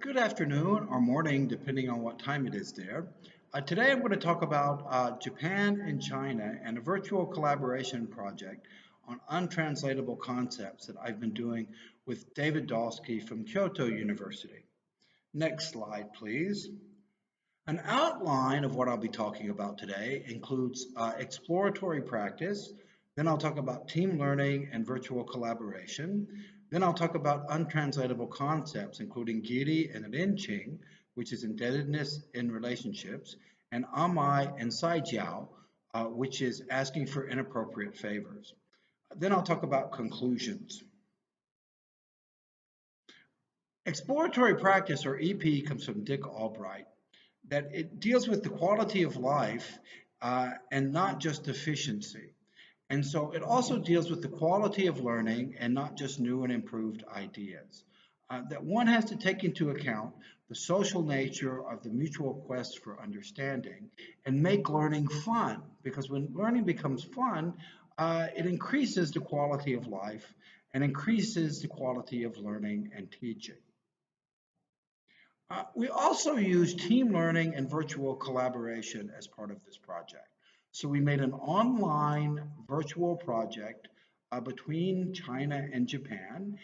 Good afternoon or morning, depending on what time it is there. Today I'm going to talk about Japan and China and a virtual collaboration project on untranslatable concepts that I've been doing with David Dalsky from Kyoto University. Next slide, please. An outline of what I'll be talking about today includes exploratory practice, then I'll talk about team learning and virtual collaboration, then I'll talk about untranslatable concepts, including giri and renqing, which is indebtedness in relationships, and amai and saijiao, which is asking for inappropriate favors. Then I'll talk about conclusions. Exploratory practice, or EP, comes from Dick Albright, that it deals with the quality of life and not just efficiency. And so it also deals with the quality of learning and not just new and improved ideas. That one has to take into account the social nature of the mutual quest for understanding and make learning fun, because when learning becomes fun, it increases the quality of life and increases the quality of learning and teaching. We also use team learning and virtual collaboration as part of this project. So we made an online virtual project between China and Japan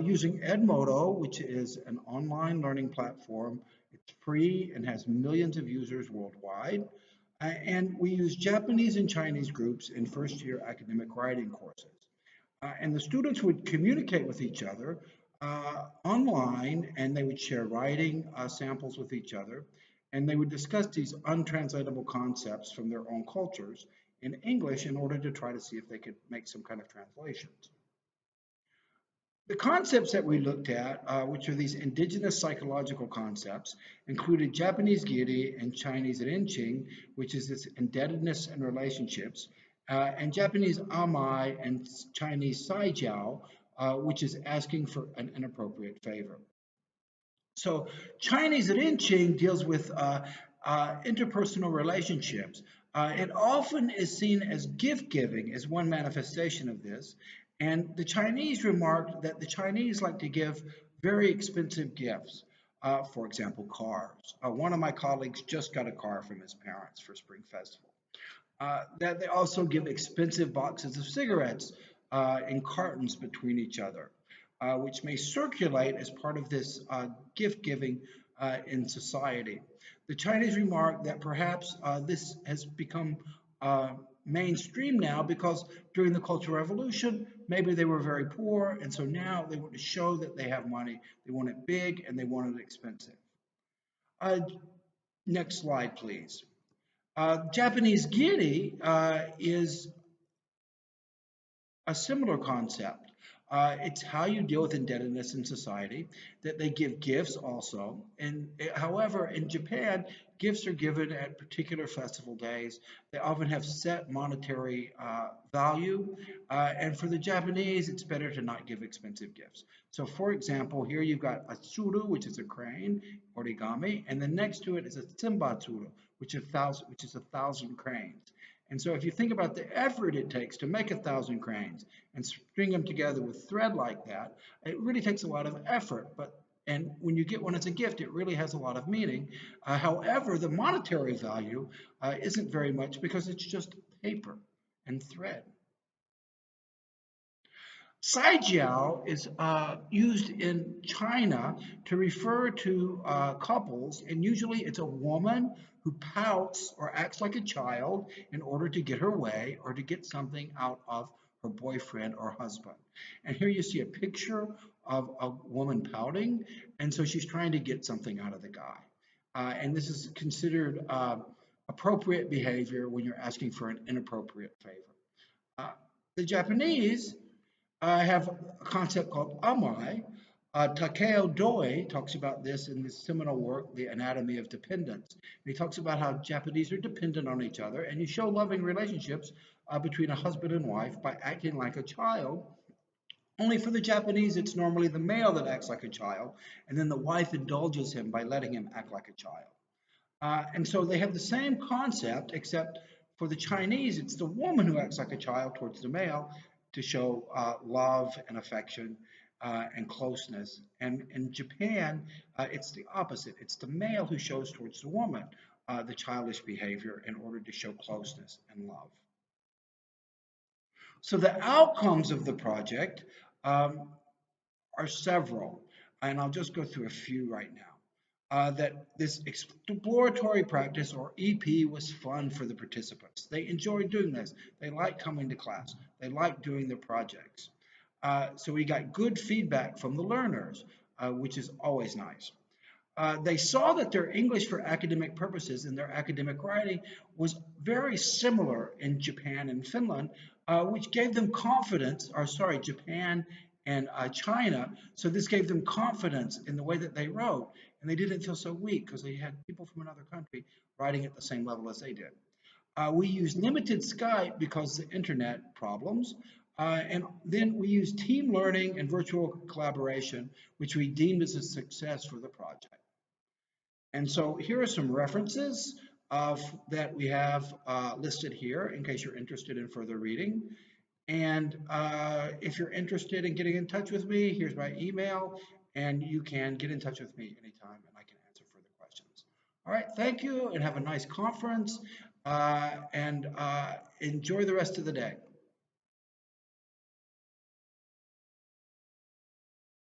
using Edmodo, which is an online learning platform. It's free and has millions of users worldwide. And we use Japanese and Chinese groups in first year academic writing courses. And the students would communicate with each other online, and they would share writing samples with each other, and they would discuss these untranslatable concepts from their own cultures in English in order to try to see if they could make some kind of translations. The concepts that we looked at, which are these indigenous psychological concepts, included Japanese giri and Chinese renqing, which is this indebtedness and relationships, and Japanese amai and Chinese saijiao, which is asking for an inappropriate favor. So Chinese renqing deals with interpersonal relationships. It often is seen as gift giving as one manifestation of this. And the Chinese remarked that the Chinese like to give very expensive gifts. For example, cars. One of my colleagues just got a car from his parents for Spring Festival. That they also give expensive boxes of cigarettes in cartons between each other, which may circulate as part of this gift giving in society. The Chinese remark that perhaps this has become mainstream now because during the Cultural Revolution, maybe they were very poor, and so now they want to show that they have money. They want it big and they want it expensive. Uh, Next slide, please. Japanese giri is a similar concept. It's how you deal with indebtedness in society, that they give gifts also. And however, in Japan, gifts are given at particular festival days. They often have set monetary value. And for the Japanese, it's better to not give expensive gifts. So for example, here you've got a tsuru, which is a crane, origami, and then next to it is a tsimbatsuru, which is a thousand cranes. And so if you think about the effort it takes to make 1,000 cranes and string them together with thread like that, it really takes a lot of effort. And when you get one as a gift, it really has a lot of meaning. However, the monetary value isn't very much because it's just paper and thread. Saijiao is used in China to refer to couples, and usually it's a woman who pouts or acts like a child in order to get her way or to get something out of her boyfriend or husband. And here you see a picture of a woman pouting, and so she's trying to get something out of the guy. And this is considered appropriate behavior when you're asking for an inappropriate favor. Uh, the Japanese have a concept called amai. Takeo Doi talks about this in his seminal work, The Anatomy of Dependence. And he talks about how Japanese are dependent on each other, and you show loving relationships between a husband and wife by acting like a child. Only for the Japanese, it's normally the male that acts like a child, and then the wife indulges him by letting him act like a child. And so they have the same concept, except for the Chinese, it's the woman who acts like a child towards the male to show love and affection. and closeness. And in Japan, it's the opposite. It's the male who shows towards the woman the childish behavior in order to show closeness and love. So the outcomes of the project um, are several, and I'll just go through a few right now. That this exploratory practice, or EP, was fun for the participants. They enjoyed doing this. They liked coming to class. They liked doing the projects. So we got good feedback from the learners, which is always nice. They saw that their English for academic purposes and their academic writing was very similar in Japan and Finland, which gave them confidence, or sorry, Japan and China. So this gave them confidence in the way that they wrote, and they didn't feel so weak because they had people from another country writing at the same level as they did. We used limited Skype because of the internet problems. And then we used team learning and virtual collaboration, which we deemed as a success for the project. And so here are some references that we have listed here in case you're interested in further reading. And if you're interested in getting in touch with me, here's my email, and you can get in touch with me anytime and I can answer further questions. All right, thank you and have a nice conference and enjoy the rest of the day.